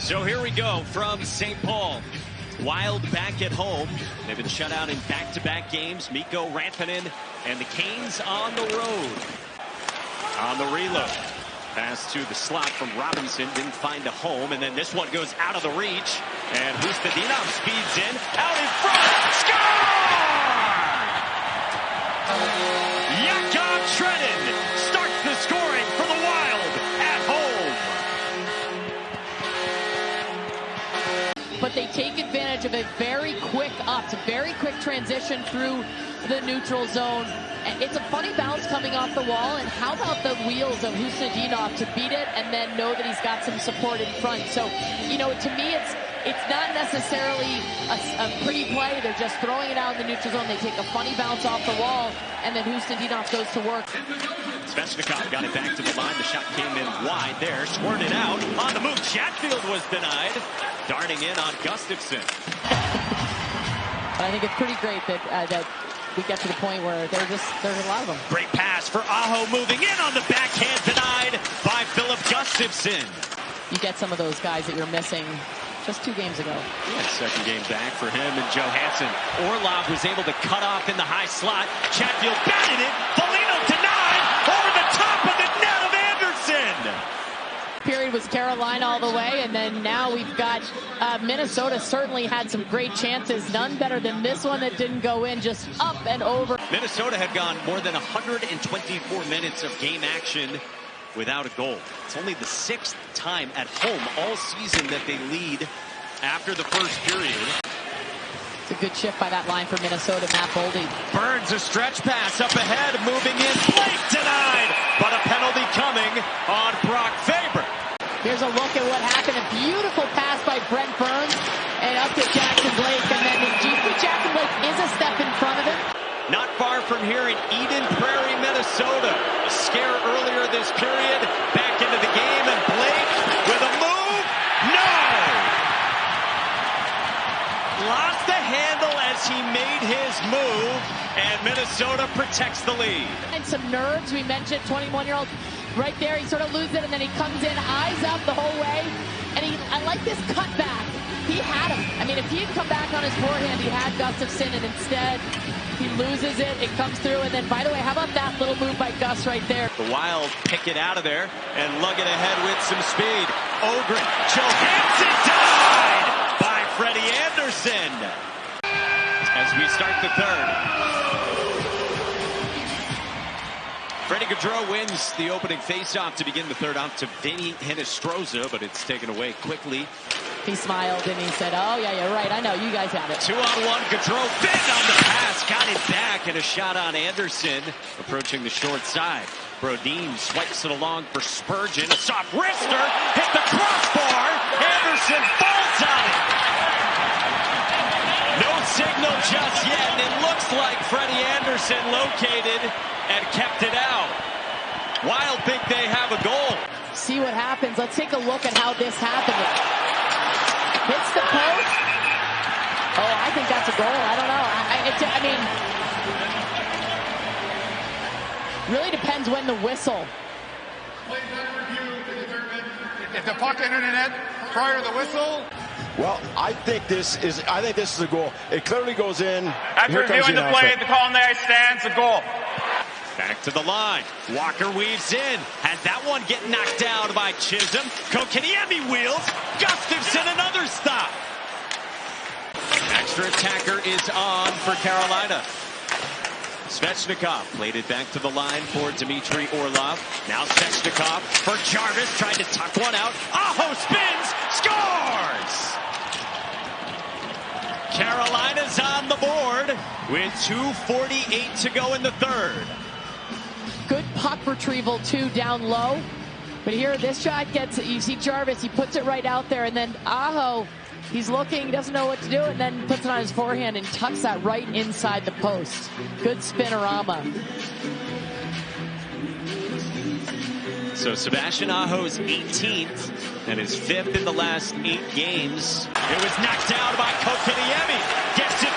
So here we go from St. Paul. Wild back at home. They've been shut out in back-to-back games. Mikko Rantanen and the Canes on the road. On the reload. Pass to the slot from Robinson. Didn't find a home. And then this one goes out of the reach. And Hustadinov speeds in. Out in front. Score! Trenin starts the scoring for the Wild at home. But they take advantage of a very quick transition through the neutral zone. It's a funny bounce coming off the wall, and how about the wheels of Hustadinov to beat it and then know that he's got some support in front. So, you know, to me, it's not necessarily a pretty play. They're just throwing it out in the neutral zone. They take a funny bounce off the wall, and then Hustadinov goes to work. Svechnikov got it back to the line. The shot came in wide there. Squirted out. On the move. Chatfield was denied. Darting in on Gustafsson. I think it's pretty great that we get to the point where there's a lot of them. Great pass for Aho, moving in on the backhand, denied by Philip Gustafsson. You get some of those guys that you're missing just 2 games ago. Yeah, second game back for him and Johansson. Orlov was able to cut off in the high slot. Chatfield batted it. Foligno denied over the top of the net of Anderson. Period was Carolina all the way, and then now we've got Minnesota certainly had some great chances. None better than this one that didn't go in, just up and over. Minnesota had gone more than 124 minutes of game action without a goal. It's only the 6th time at home all season that they lead after the first period. It's a good shift by that line for Minnesota. Matt Boldy Burns a stretch pass up ahead, moving in. Blake denied, but a penalty coming on Brock Faber. Here's a look at what happened. A beautiful pass by Brent Burns and up to Jackson Blake, and then Jackson Blake is a step in front of him. Not far from here in Eden Prairie, Minnesota. A scare earlier this period. Back into the game, and Blake with a move. No! Lost the handle as he made his move, and Minnesota protects the lead. And some nerves. We mentioned 21-year-old right there. He sort of loses it, and then he comes in, eyes up the whole way. And I like this cutback. He had him. I mean, if he had come back on his forehand, he had Gustafsson, and instead he loses it. It comes through, and then, by the way, how about that little move by Gus right there? The Wild pick it out of there and lug it ahead with some speed. Ogren, Johansson denied by Freddie Anderson. As we start the third. Freddie Gaudreau wins the opening faceoff to begin the third off to Vinny Hinostroza, but it's taken away quickly. He smiled and he said, oh, yeah, you're right. I know. You guys have it. 2-on-1. Gaudreau bent on the pass. Got it back, and a shot on Anderson approaching the short side. Brodin swipes it along for Spurgeon. A soft wrister. Hit the crossbar. Anderson falls on it. No signal just yet, and it looks like Freddie Anderson located and kept it out. Wild think they have a goal. See what happens. Let's take a look at how this happened. Hits the post. Oh, I think that's a goal. I don't know. I mean, really depends when the whistle. If the puck entered the net prior to the whistle. Well, I think this is a goal. It clearly goes in. After reviewing the play, the call there stands a goal. Back to the line. Walker weaves in. Has that one get knocked down by Chisholm. Kokeniemi wheels. Gustafsson another stop. Extra attacker is on for Carolina. Svechnikov played it back to the line for Dmitry Orlov. Now Svechnikov for Jarvis. Tried to tuck one out. Aho spins. Scores! Carolina's on the board with 2:48 to go in the third. Good puck retrieval, too, down low. But here, this shot gets it. You see Jarvis, he puts it right out there. And then Aho, he's looking, doesn't know what to do, and then puts it on his forehand and tucks that right inside the post. Good spinorama. So Sebastian Aho's 18th and his 5th in the last 8 games. It was knocked down by Kokeniemi. Gets it